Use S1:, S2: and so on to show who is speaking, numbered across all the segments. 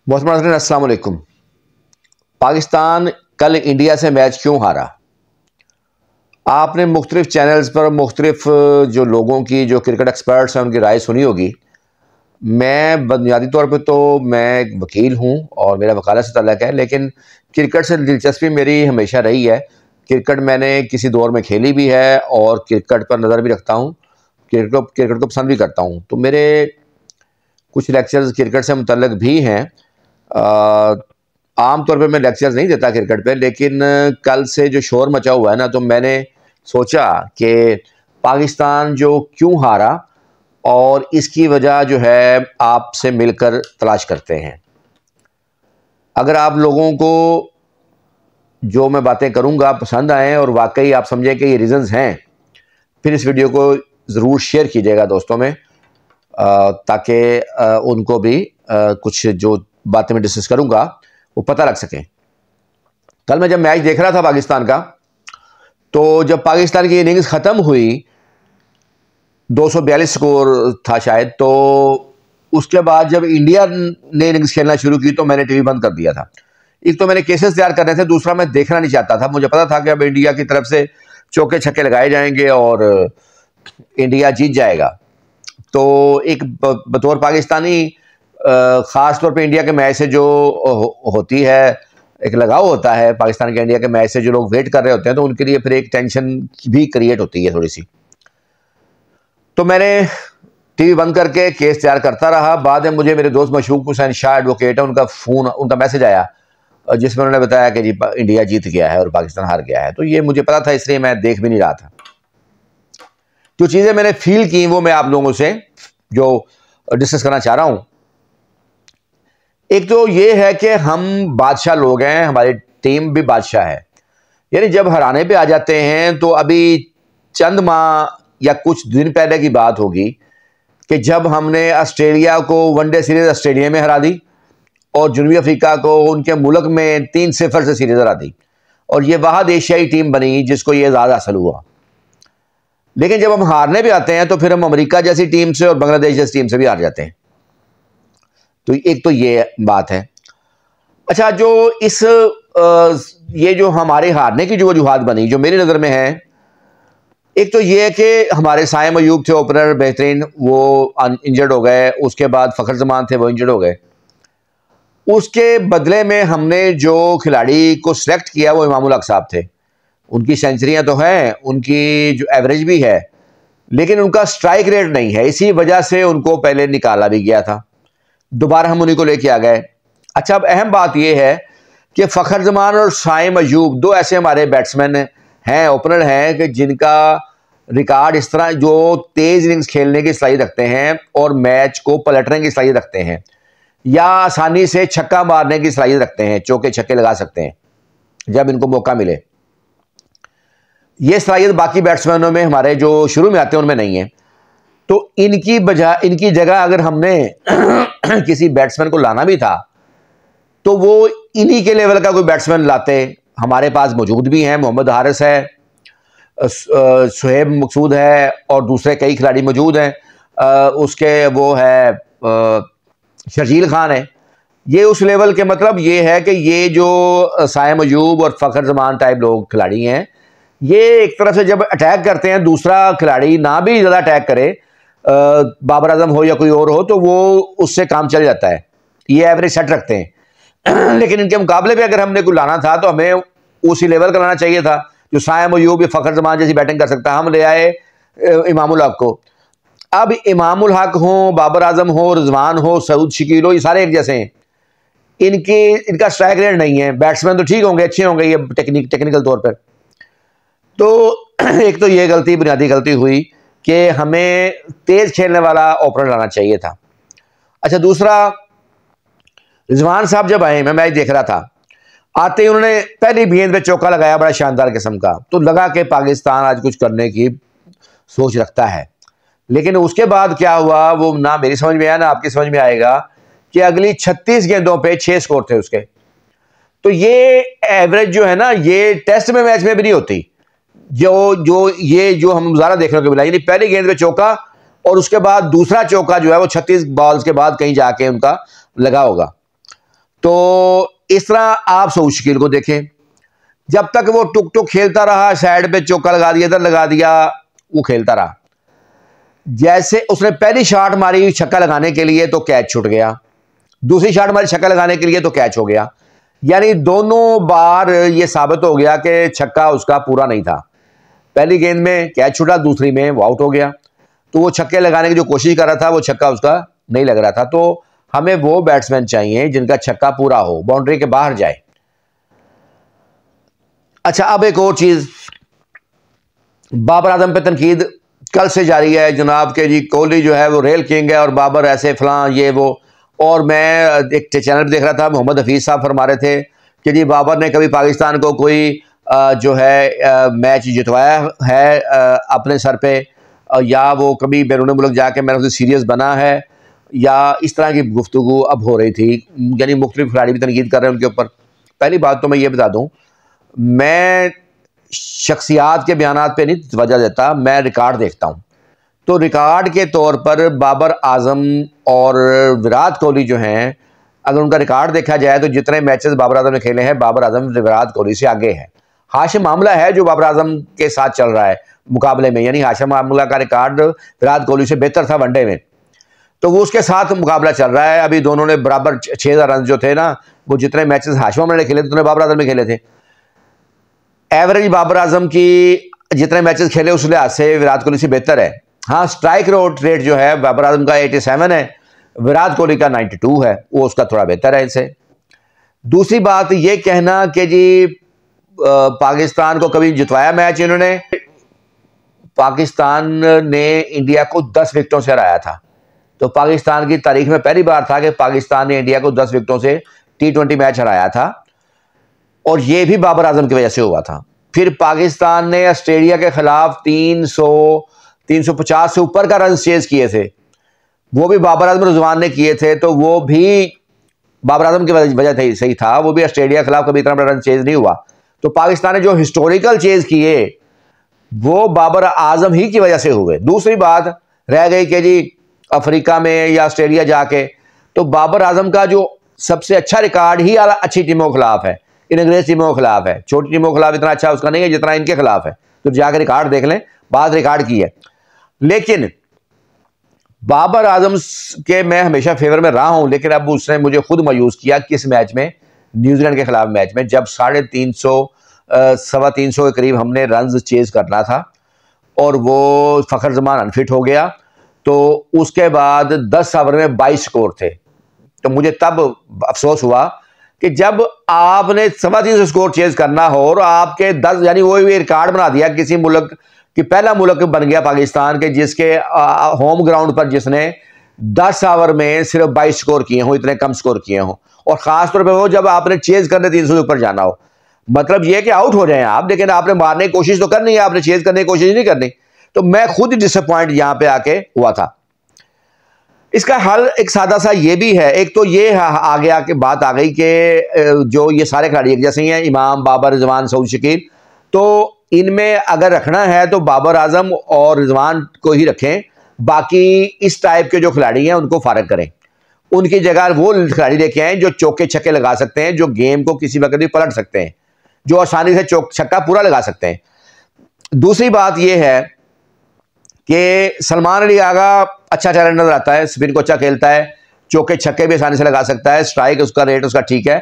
S1: मोहतरम अस्सलाम वालेकुम। पाकिस्तान कल इंडिया से मैच क्यों हारा? आपने मुख्तलिफ चैनल्स पर मुख्तलिफ जो लोगों की, जो क्रिकेट एक्सपर्ट्स हैं, उनकी राय सुनी होगी। मैं बुनियादी तौर पे तो मैं एक वकील हूँ और मेरा वकालत से ताल्लुक़ है, लेकिन क्रिकेट से दिलचस्पी मेरी हमेशा रही है। क्रिकेट मैंने किसी दौर में खेली भी है और क्रिकेट पर नज़र भी रखता हूँ, क्रिकेट को पसंद भी करता हूँ। तो मेरे कुछ लेक्चर्स क्रिकेट से मुतल्लिक़ भी हैं। आम तौर पे मैं लेक्चर्स नहीं देता क्रिकेट पे, लेकिन कल से जो शोर मचा हुआ है ना, तो मैंने सोचा कि पाकिस्तान जो क्यों हारा और इसकी वजह जो है आपसे मिलकर तलाश करते हैं। अगर आप लोगों को जो मैं बातें करूंगा पसंद आएँ और वाकई आप समझें कि ये रीज़न्स हैं, फिर इस वीडियो को ज़रूर शेयर कीजिएगा दोस्तों में, ताकि उनको भी कुछ जो बातें मैं डिस्कस करूंगा वो पता लग सके। कल मैं जब मैच देख रहा था पाकिस्तान का, तो जब पाकिस्तान की इनिंग्स ख़त्म हुई, 242 स्कोर था शायद, तो उसके बाद जब इंडिया ने इनिंग्स खेलना शुरू की तो मैंने टीवी बंद कर दिया था। एक तो मैंने केसेस तैयार करने थे, दूसरा मैं देखना नहीं चाहता था। मुझे पता था कि अब इंडिया की तरफ से चौके छक्के लगाए जाएंगे और इंडिया जीत जाएगा। तो एक बतौर पाकिस्तानी ख़ास तौर पे इंडिया के मैच से जो होती है, एक लगाव होता है पाकिस्तान के इंडिया के मैच से, जो लोग वेट कर रहे होते हैं, तो उनके लिए फिर एक टेंशन भी क्रिएट होती है थोड़ी सी। तो मैंने टीवी बंद करके केस तैयार करता रहा। बाद में मुझे मेरे दोस्त मशहूक हुसैन शाह एडवोकेट है, उनका मैसेज आया जिसमें उन्होंने बताया कि जी इंडिया जीत गया है और पाकिस्तान हार गया है। तो ये मुझे पता था, इसलिए मैं देख भी नहीं रहा था। जो चीज़ें मैंने फील की वो मैं आप लोगों से जो डिस्कस करना चाह रहा हूँ। एक तो ये है कि हम बादशाह लोग हैं, हमारी टीम भी बादशाह है। यानी जब हराने पे आ जाते हैं तो अभी चंद माह या कुछ दिन पहले की बात होगी कि जब हमने ऑस्ट्रेलिया को वनडे सीरीज ऑस्ट्रेलिया में हरा दी और जनूबी अफ्रीका को उनके मुल्क में 3-0 से सीरीज हरा दी, और ये वाहद एशियाई टीम बनी जिसको ये एजाज़ हासिल हुआ। लेकिन जब हम हारने पे आते हैं तो फिर हम अमेरिका जैसी टीम से और बांग्लादेश जैसी टीम से भी हार जाते हैं। तो एक तो ये बात है। अच्छा, जो ये जो हमारे हारने की जो वजूहात बनी, जो मेरी नज़र में है, एक तो ये है कि हमारे साइम अयूब थे ओपनर बेहतरीन, वो इंजर्ड हो गए। उसके बाद फ़खर जमान थे, वो इंजर्ड हो गए। उसके बदले में हमने जो खिलाड़ी को सिलेक्ट किया वो इमामुल हक साहब थे। उनकी सेंचुरियाँ तो हैं, उनकी जो एवरेज भी है, लेकिन उनका स्ट्राइक रेट नहीं है। इसी वजह से उनको पहले निकाला भी गया था, दोबारा हम उन्हीं को लेके आ गए। अच्छा, अब अहम बात यह है कि फ़खर जमान और साइम अयूब दो ऐसे हमारे बैट्समैन हैं, ओपनर हैं, कि जिनका रिकॉर्ड इस तरह, जो तेज़ इनिंग्स खेलने की सलाहियत रखते हैं और मैच को पलटने की सलाहियत रखते हैं, या आसानी से छक्का मारने की सलाहियत रखते हैं, चौके छक्के लगा सकते हैं जब इनको मौका मिले। ये सलाहियत बाकी बैट्समैनों में, हमारे जो शुरू में आते हैं, उनमें नहीं है। तो इनकी जगह अगर हमने किसी बैट्समैन को लाना भी था तो वो इन्हीं के लेवल का कोई बैट्समैन लाते। हमारे पास मौजूद भी हैं, मोहम्मद हारिस है, सुहेब मकसूद है और दूसरे कई खिलाड़ी मौजूद हैं। उसके वो है शर्जील खान है। ये उस लेवल के, मतलब ये है कि ये जो साइम अयूब और फ़खर जमान टाइप लोग खिलाड़ी हैं, ये एक तरफ से जब अटैक करते हैं, दूसरा खिलाड़ी ना भी ज़्यादा अटैक करे, बाबर आजम हो या कोई और हो, तो वो उससे काम चल जाता है। ये एवरेज सेट रखते हैं। लेकिन इनके मुकाबले पे अगर हमने कोई लाना था तो हमें उसी लेवल का लाना चाहिए था, जो साइम अयूब या फ़खर जमान जैसी बैटिंग कर सकता है। हम ले आए इमामुल हक को। अब इमामुल हक हो, बाबर आजम हो, रिजवान हो, सऊद शकील हो, ये सारे एक जैसे हैं। इनका स्ट्राइक रेट नहीं है। बैट्समैन तो ठीक होंगे, अच्छे होंगे ये टेक्निकल तौर पर। तो एक तो ये गलती, बुनियादी गलती हुई कि हमें तेज खेलने वाला ओपनर लाना चाहिए था। अच्छा, दूसरा, रिजवान साहब जब आए, मैं मैच देख रहा था, आते ही उन्होंने पहली गेंद पे चौका लगाया, बड़ा शानदार किस्म का। तो लगा कि पाकिस्तान आज कुछ करने की सोच रखता है। लेकिन उसके बाद क्या हुआ वो ना मेरी समझ में आया ना आपकी समझ में आएगा, कि अगली 36 गेंदों पे 6 स्कोर थे उसके। तो ये एवरेज जो है ना, ये टेस्ट में मैच में भी नहीं होती। जो हम मुजाहरा देखने को मिला, यानी पहली गेंद पे चौका और उसके बाद दूसरा चौका जो है वो 36 बॉल्स के बाद कहीं जाके उनका लगा होगा। तो इस तरह आप सऊद शकील को देखें, जब तक वो टुक टुक खेलता रहा, साइड पे चौका लगा दिया, इधर लगा दिया, वो खेलता रहा। जैसे उसने पहली शॉट मारी छक्का लगाने के लिए तो कैच छूट गया, दूसरी शॉट मारी छक्का लगाने के लिए तो कैच हो गया। यानी दोनों बार ये साबित हो गया कि छक्का उसका पूरा नहीं था। पहली गेंद में कैच छूटा, दूसरी में वो आउट हो गया। तो वो छक्के लगाने की जो कोशिश कर रहा था वो छक्का उसका नहीं लग रहा था। तो हमें वो बैट्समैन चाहिए जिनका छक्का पूरा हो, बाउंड्री के बाहर जाए। अच्छा, अब एक और चीज, बाबर आजम पे तनकीद कल से जारी है जनाब के जी कोहली जो है वो रेल किंग है और बाबर ऐसे फलां ये वो। और मैं एक चैनल पर देख रहा था, मोहम्मद हफीज साहब फरमा रहे थे कि जी बाबर ने कभी पाकिस्तान को कोई जो है मैच जितवाया है अपने सर पे, या वो कभी बैरून मुल्क जाके मैन ऑफ द सीरीज बना है, या इस तरह की गुफ्तगू अब हो रही थी। यानी मुख्तलिफ खिलाड़ी भी तनकीद कर रहे हैं उनके ऊपर। पहली बात तो मैं ये बता दूं, मैं शख्सियात के बयानात पे नहीं वजह देता, मैं रिकॉर्ड देखता हूं। तो रिकॉर्ड के तौर पर बाबर आजम और विराट कोहली जो हैं, अगर उनका रिकॉर्ड देखा जाए तो जितने मैचेस बाबर आजम ने खेले हैं, बाबर आजम विराट कोहली से आगे है। हाशिम मामला है जो बाबर आजम के साथ चल रहा है मुकाबले में, यानी हाशिम मामला का रिकॉर्ड विराट कोहली से बेहतर था वनडे में, तो वो उसके साथ मुकाबला चल रहा है। अभी दोनों ने बराबर 6000 रन जो थे ना, वो जितने मैचेस हाशिम मामला ने खेले उतने बाबर आजम ने खेले थे। एवरेज बाबर आजम की जितने मैचेस खेले उस लिहाज से विराट कोहली से बेहतर है। हाँ, स्ट्राइक रेट जो है बाबर आजम का 87 है, विराट कोहली का 92 है, वो उसका थोड़ा बेहतर है इनसे। दूसरी बात ये कहना कि जी पाकिस्तान को कभी जितवाया मैच इन्होंने, पाकिस्तान ने इंडिया को 10 विकेटों से हराया था। तो पाकिस्तान की तारीख में पहली बार था कि पाकिस्तान ने इंडिया को 10 विकेटों से T20 मैच हराया था, और ये भी बाबर आजम की वजह से हुआ था। फिर पाकिस्तान ने ऑस्ट्रेलिया के खिलाफ 350 से ऊपर का रन चेज किए थे, वो भी बाबर आजम रिजवान ने किए थे, तो वो भी बाबर आजम की वजह सही था, वो भी ऑस्ट्रेलिया के खिलाफ कभी इतना बड़ा रन चेज नहीं हुआ। तो पाकिस्तान ने जो हिस्टोरिकल चेज किए वो बाबर आजम ही की वजह से हुए। दूसरी बात रह गई कि जी अफ्रीका में या ऑस्ट्रेलिया जाके, तो बाबर आजम का जो सबसे अच्छा रिकॉर्ड ही अच्छी टीमों के खिलाफ है, इन अंग्रेज टीमों के खिलाफ है, छोटी टीमों के खिलाफ इतना अच्छा उसका नहीं है जितना इनके खिलाफ है। तो जाकर रिकॉर्ड देख लें, बात रिकॉर्ड की है। लेकिन बाबर आजम के मैं हमेशा फेवर में रहा हूं, लेकिन अब उसने मुझे खुद मायूस किया किस मैच में, न्यूजीलैंड के खिलाफ मैच में, जब 350 325 के करीब हमने रन चेज करना था और वो फखर जमान अनफिट हो गया। तो उसके बाद 10 ओवर में 22 स्कोर थे। तो मुझे तब अफसोस हुआ कि जब आपने 325 स्कोर चेज करना हो और आपके 10, यानी वो भी रिकॉर्ड बना दिया किसी मुल्क कि पहला मुल्क बन गया पाकिस्तान के जिसके होम ग्राउंड पर जिसने 10 ओवर में सिर्फ 22 स्कोर किए हों, इतने कम स्कोर किए हों, और खासतौर पर वो जब आपने चेज करने 300 से ऊपर जाना हो। मतलब ये कि आउट हो जाए आप, लेकिन आपने मारने की कोशिश तो करनी है, आपने चेज करने की कोशिश नहीं करनी। तो मैं खुद डिसअपॉइंट यहां पे आके हुआ था। इसका हल एक सादा सा ये भी है, एक तो ये आ गया कि बात आ गई कि जो ये सारे खिलाड़ी एक जैसे ही हैं, इमाम, बाबर, रिजवान, सऊद शकील, तो इनमें अगर रखना है तो बाबर आजम और रिजवान को ही रखें, बाकी इस टाइप के जो खिलाड़ी हैं उनको फारग करें। उनकी जगह वो खिलाड़ी लेके आए जो चौके छक्के लगा सकते हैं, जो गेम को किसी वक्त भी पलट सकते हैं, जो आसानी से छक्का पूरा लगा सकते हैं। दूसरी बात यह है कि सलमान अली आगा अच्छा टैलेंट नजर आता है, स्पिन को अच्छा खेलता है, चौके छक्के भी आसानी से लगा सकता है, स्ट्राइक उसका रेट उसका ठीक है।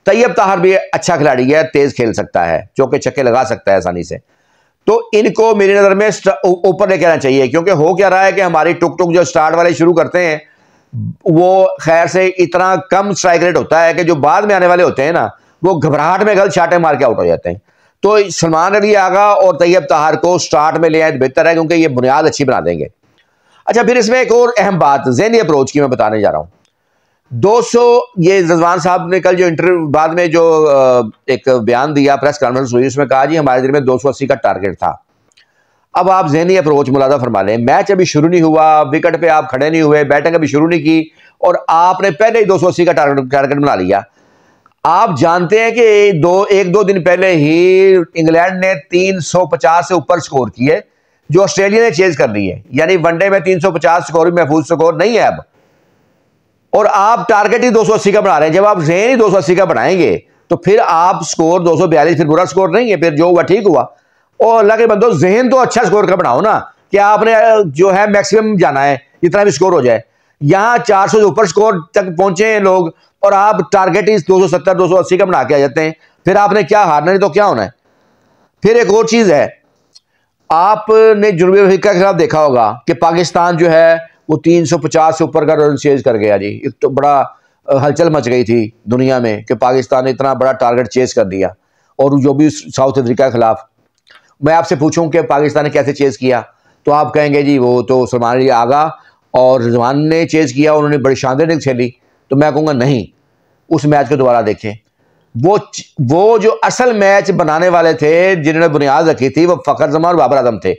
S1: तैयब ताहर भी अच्छा खिलाड़ी है, तेज खेल सकता है, चौके छक्के लगा सकता है आसानी से। तो इनको मेरी नजर में ऊपर लेके आना चाहिए, क्योंकि हो क्या रहा है कि हमारी टुक टुक जो स्टार्ट वाले शुरू करते हैं वो खैर से इतना कम स्ट्राइक रेट होता है कि जो बाद में आने वाले होते हैं ना, वो घबराहट में गलत शाटे मार के आउट हो जाते हैं। तो सलमान अली आगा और तैयब ताहर को स्टार्ट में ले आए तो बेहतर है, क्योंकि ये बुनियाद अच्छी बना देंगे। अच्छा, फिर इसमें एक और अहम बात ज़हनी अप्रोच की मैं बताने जा रहा हूं। 200, ये रिजवान साहब ने कल जो इंटरव्यू बाद में जो एक बयान दिया, प्रेस कॉन्फ्रेंस हुई, उसमें कहा जी हमारे दिल में 280 का टारगेट था। अब आप ज़हनी अप्रोच मुलादा फरमा लें, मैच अभी शुरू नहीं हुआ, विकेट पे आप खड़े नहीं हुए, बैटिंग अभी शुरू नहीं की, और आपने पहले ही 280 का टारगेट बना लिया। आप जानते हैं कि एक दो दिन पहले ही इंग्लैंड ने 350 से ऊपर स्कोर किए, जो ऑस्ट्रेलिया ने चेज कर ली है। यानी वनडे में 350 स्कोर भी महफूज स्कोर नहीं है अब। और आप टारगेट ही 280 का बना रहे हैं। जब आप जहन ही 280 का बनाएंगे तो फिर आप स्कोर 242 फिर बुरा स्कोर नहीं है, फिर जो हुआ ठीक हुआ। और अल्लाह के बंदो जहन तो अच्छा स्कोर का बनाओ ना, कि आपने जो है मैक्सिमम जाना है, इतना भी स्कोर हो जाए। यहाँ 400 से ऊपर स्कोर तक पहुंचे हैं लोग और आप टारगेट ही 270 280 का बना के आ जाते हैं। फिर आपने क्या हारना, नहीं तो क्या होना है। फिर एक और चीज है, आपने जनूबी अफ्रीका के खिलाफ देखा होगा कि पाकिस्तान जो है वो 350 से ऊपर का रन चेज कर गया जी। एक तो बड़ा हलचल मच गई थी दुनिया में कि पाकिस्तान ने इतना बड़ा टारगेट चेज कर दिया। और जो भी साउथ अफ्रीका के खिलाफ, मैं आपसे पूछूं कि पाकिस्तान ने कैसे चेज किया, तो आप कहेंगे जी वो तो सलमान अली आगा और रिजवान ने चेज किया, उन्होंने बड़ी शानदार इनिंग्स खेली। तो मैं कहूँगा नहीं, उस मैच को दोबारा देखें। वो जो असल मैच बनाने वाले थे, जिन्होंने बुनियाद रखी थी, वो फखर जमान और बाबर आजम थे।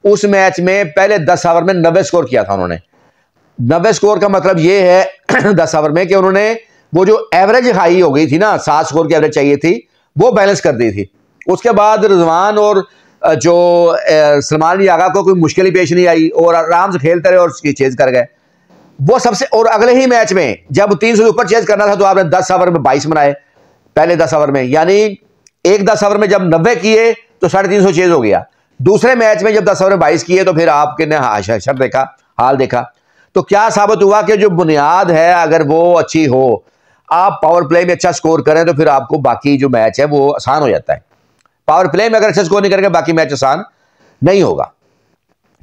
S1: उस मैच में पहले 10 ओवर में 90 स्कोर किया था उन्होंने। 90 स्कोर का मतलब ये है 10 ओवर में कि उन्होंने वो जो एवरेज हाई हो गई थी ना, 7 स्कोर की एवरेज चाहिए थी, वो बैलेंस कर दी थी। उसके बाद रिजवान और जो सलमान अली आगा को कोई मुश्किल ही पेश नहीं आई और आराम से खेलते रहे और चेज कर गए वो सबसे। और अगले ही मैच में जब 300 से ऊपर चेज करना था तो आपने 10 ओवर में 22 बनाए पहले 10 ओवर में, यानी एक 10 ओवर में जब 90 किए तो 350 चेज हो गया। दूसरे मैच में जब 10 ओवर में 22 किए तो फिर आपके शर देखा, हाल देखा। तो क्या साबित हुआ कि जो बुनियाद है अगर वो अच्छी हो, आप पावर प्ले में अच्छा स्कोर करें तो फिर आपको बाकी जो मैच है वो आसान हो जाता है। पावर प्ले में अगर अच्छा स्कोर नहीं करेंगे बाकी मैच आसान नहीं होगा।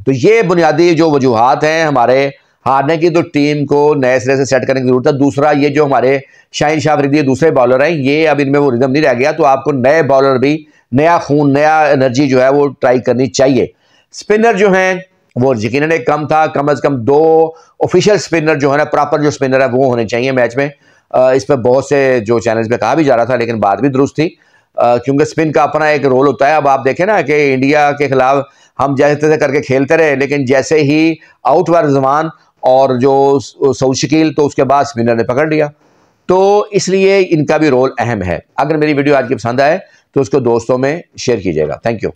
S1: तो ये बुनियादी जो वजूहात हैं हमारे हारने की, तो टीम को नए सिरे से सेट करने की जरूरत है। दूसरा, ये जो हमारे शाहीन शाह अफरीदी दूसरे बॉलर हैं, ये अब इनमें वो रिदम नहीं रह गया, तो आपको नए बॉलर भी, नया खून, नया एनर्जी जो है वो ट्राई करनी चाहिए। स्पिनर जो हैं वो यकीनन एक कम था, कम अज कम 2 ऑफिशियल स्पिनर जो है ना, प्रॉपर जो स्पिनर है वो होने चाहिए मैच में। इस पर बहुत से जो चैनल्स पे कहा भी जा रहा था, लेकिन बात भी दुरुस्त थी, क्योंकि स्पिन का अपना एक रोल होता है। अब आप देखें ना कि इंडिया के खिलाफ हम जैसे तैसे करके खेलते रहे, लेकिन जैसे ही आउट हुआ रिजवान और जो सऊद शकील, तो उसके बाद स्पिनर ने पकड़ लिया। तो इसलिए इनका भी रोल अहम है। अगर मेरी वीडियो आज की पसंद आए तो उसको दोस्तों में शेयर कीजिएगा। Thank you.